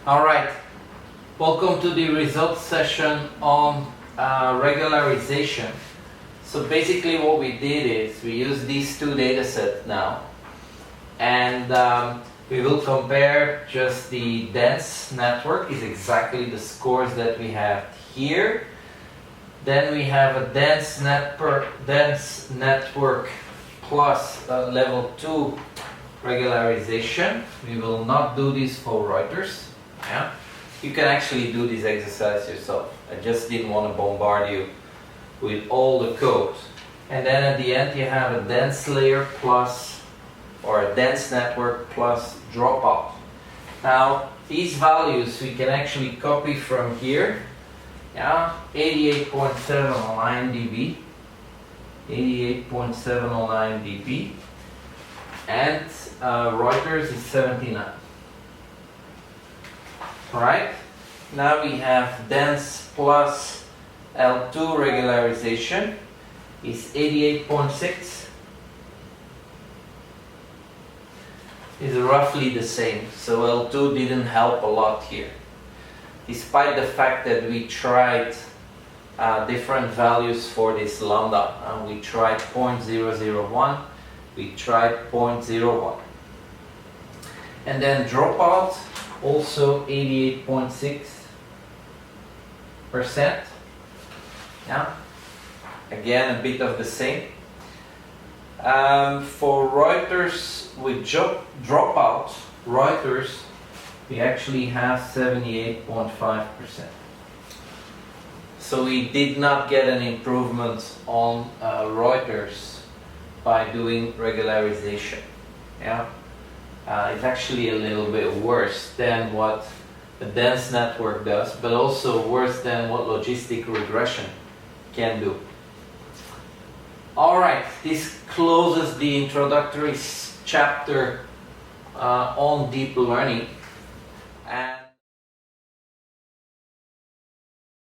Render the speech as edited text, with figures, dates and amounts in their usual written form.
Alright, welcome to the results session on regularization. So basically what we did is we used these two data sets now, and we will compare just the dense network is exactly the scores that we have here. Then we have a dense network plus level 2 regularization. We will not do this for Reuters. Yeah? You can actually do this exercise yourself. I just didn't want to bombard you with all the code. And then at the end you have a dense layer plus, or a dense network plus dropout. Now these values we can actually copy from here. Yeah, 88.709 dB, 88.709 dB, and Reuters is 79. Right? Now we have dense plus L2 regularization is 88.6. Is roughly the same, so L2 didn't help a lot here. Despite the fact that we tried different values for this lambda. We tried 0.001, we tried 0.01. And then dropout, also 88.6%. Yeah, again a bit of the same. For Reuters, with dropout, Reuters, we actually have 78.5%. So we did not get an improvement on Reuters by doing regularization. Yeah, it's actually a little bit worse than what a dense network does, but also worse than what logistic regression can do. Alright, this closes the introductory chapter on deep learning. And